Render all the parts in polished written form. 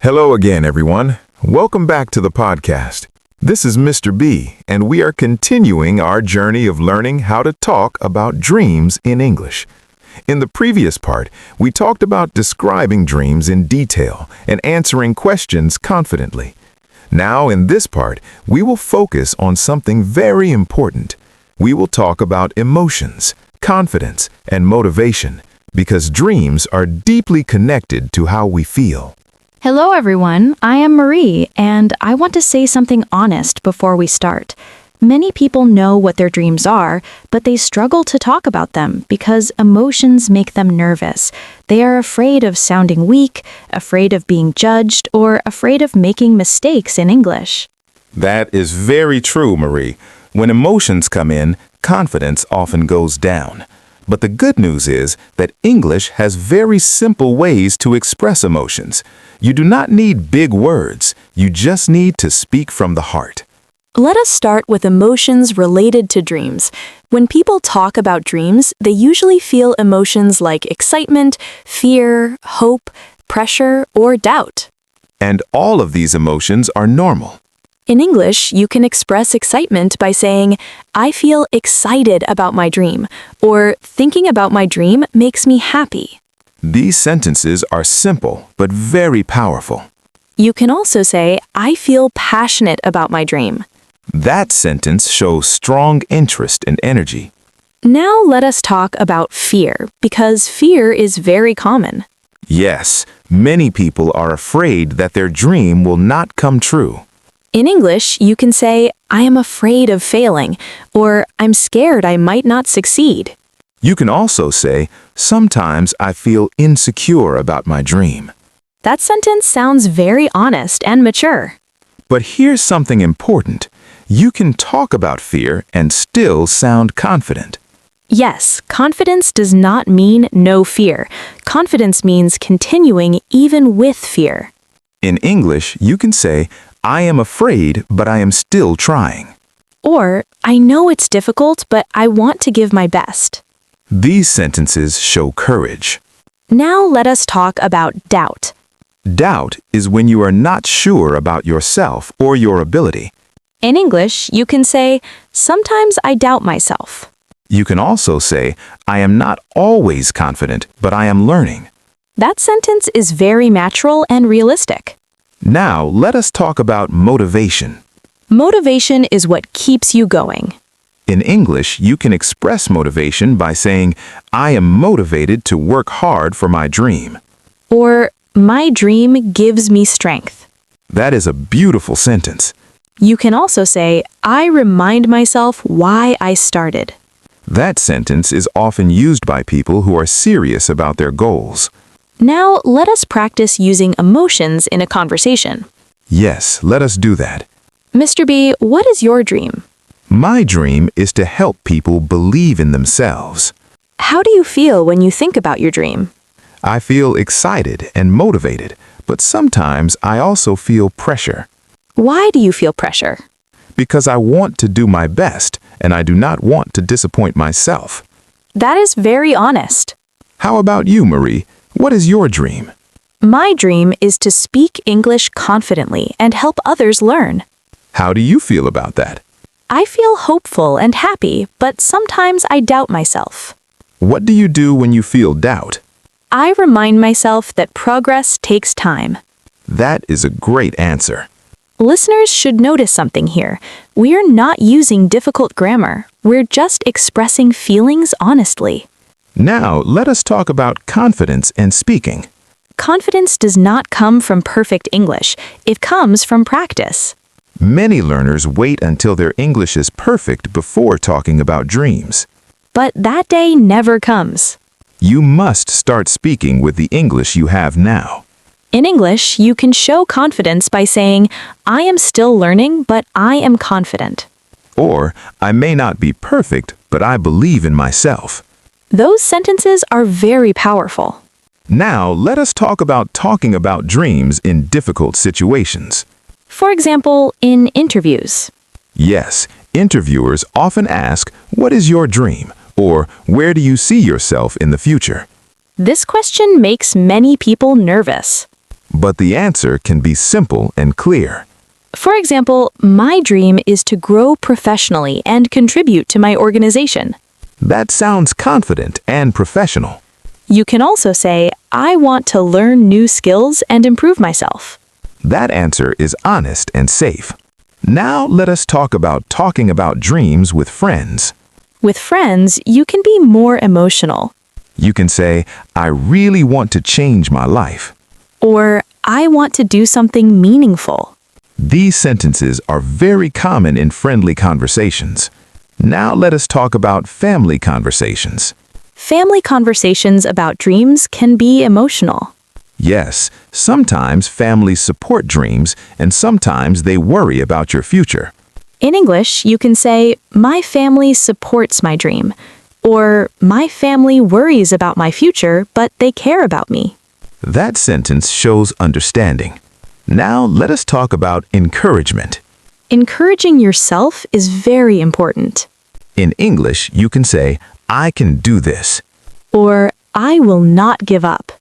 Hello again, everyone. Welcome back to the podcast. This is Mr. B, and we are continuing our journey of learning how to talk about dreams in English. In the previous part, we talked about describing dreams in detail and answering questions confidently. Now, in this part, we will focus on something very important. We will talk about emotions, confidence, and motivation, because dreams are deeply connected to how we feel. Hello, everyone. I am Marie, and I want to say something honest before we start. Many people know what their dreams are, but they struggle to talk about them because emotions make them nervous. They are afraid of sounding weak, afraid of being judged, or afraid of making mistakes in English. That is very true, Marie. When emotions come in, confidence often goes down. But the good news is that English has very simple ways to express emotions. You do not need big words. You just need to speak from the heart. Let us start with emotions related to dreams. When people talk about dreams, they usually feel emotions like excitement, fear, hope, pressure, or doubt. And all of these emotions are normal. In English, you can express excitement by saying, "I feel excited about my dream," or "Thinking about my dream makes me happy." These sentences are simple but very powerful. You can also say, "I feel passionate about my dream." That sentence shows strong interest and energy. Now let us talk about fear, because fear is very common. Yes, many people are afraid that their dream will not come true. In English, you can say, "I am afraid of failing," or "I'm scared I might not succeed." You can also say, "Sometimes I feel insecure about my dream." That sentence sounds very honest and mature. But here's something important. You can talk about fear and still sound confident. Yes, confidence does not mean no fear. Confidence means continuing even with fear. In English, you can say, "I am afraid, but I am still trying." Or, "I know it's difficult, but I want to give my best." These sentences show courage. Now let us talk about doubt. Doubt is when you are not sure about yourself or your ability. In English, you can say, "Sometimes I doubt myself." You can also say, "I am not always confident, but I am learning." That sentence is very natural and realistic. Now, let us talk about motivation. Motivation is what keeps you going. In English, you can express motivation by saying, "I am motivated to work hard for my dream." Or, "My dream gives me strength." That is a beautiful sentence. You can also say, "I remind myself why I started." That sentence is often used by people who are serious about their goals. Now, let us practice using emotions in a conversation. Yes, let us do that. Mr. B, what is your dream? My dream is to help people believe in themselves. How do you feel when you think about your dream? I feel excited and motivated, but sometimes I also feel pressure. Why do you feel pressure? Because I want to do my best, and I do not want to disappoint myself. That is very honest. How about you, Marie? What is your dream? My dream is to speak English confidently and help others learn. How do you feel about that? I feel hopeful and happy, but sometimes I doubt myself. What do you do when you feel doubt? I remind myself that progress takes time. That is a great answer. Listeners should notice something here. We are not using difficult grammar. We're just expressing feelings honestly. Now, let us talk about confidence and speaking. Confidence does not come from perfect English. It comes from practice. Many learners wait until their English is perfect before talking about dreams. But that day never comes. You must start speaking with the English you have now. In English, you can show confidence by saying, "I am still learning, but I am confident." Or, "I may not be perfect, but I believe in myself." Those sentences are very powerful. Now, let us talk about dreams in difficult situations. For example, in interviews. Yes, interviewers often ask, "What is your dream?" or "Where do you see yourself in the future?" This question makes many people nervous. but the answer can be simple and clear. For example, my dream is to grow professionally and contribute to my organization. That sounds confident and professional. You can also say, I want to learn new skills and improve myself. That answer is honest and safe. Now let us talk about talking about dreams with friends. With friends, you can be more emotional. You can say, I really want to change my life. Or, I want to do something meaningful. These sentences are very common in friendly conversations. Now let us talk about family conversations. Family conversations about dreams can be emotional. Yes, sometimes families support dreams and sometimes they worry about your future. In English, you can say, my family supports my dream. Or, my family worries about my future, but they care about me. That sentence shows understanding. Now let us talk about encouragement. Encouraging yourself is very important. In English, you can say, I can do this. Or, I will not give up.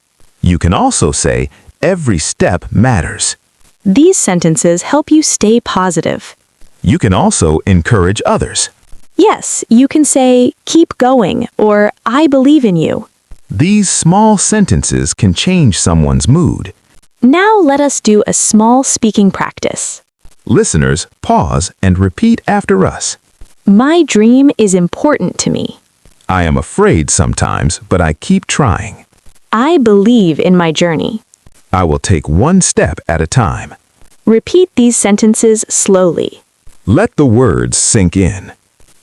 You can also say, every step matters. These sentences help you stay positive. You can also encourage others. Yes, you can say, keep going, or I believe in you. These small sentences can change someone's mood. Now let us do a small speaking practice. Listeners, pause and repeat after us. My dream is important to me. I am afraid sometimes, but I keep trying. I believe in my journey. I will take one step at a time. Repeat these sentences slowly. Let the words sink in.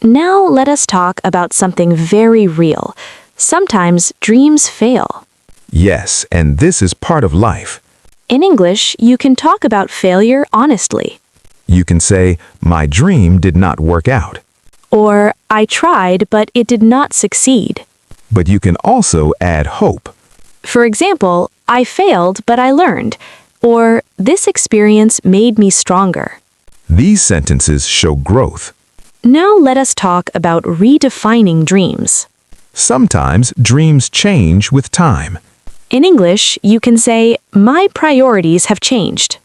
Now let us talk about something very real. Sometimes dreams fail. Yes, and this is part of life. In English, you can talk about failure honestly. You can say, my dream did not work out. Or, I tried, but it did not succeed. But you can also add hope. For example, I failed, but I learned. Or, this experience made me stronger. These sentences show growth. Now let us talk about redefining dreams. Sometimes dreams change with time. In English, you can say, my priorities have changed.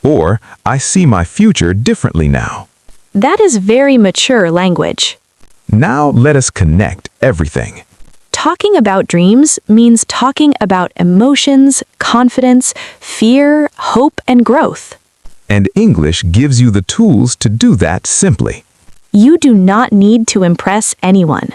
Or, I see my future differently now. That is very mature language. Now let us connect everything. Talking about dreams means talking about emotions, confidence, fear, hope, and growth. And English gives you the tools to do that simply. You do not need to impress anyone.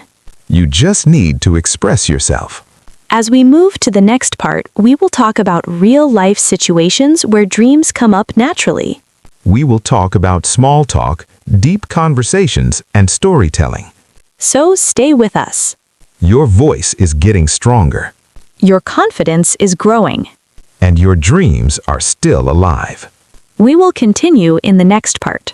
You just need to express yourself. As we move to the next part, we will talk about real-life situations where dreams come up naturally. We will talk about small talk, deep conversations, and storytelling. So stay with us. Your voice is getting stronger. Your confidence is growing. And your dreams are still alive. We will continue in the next part.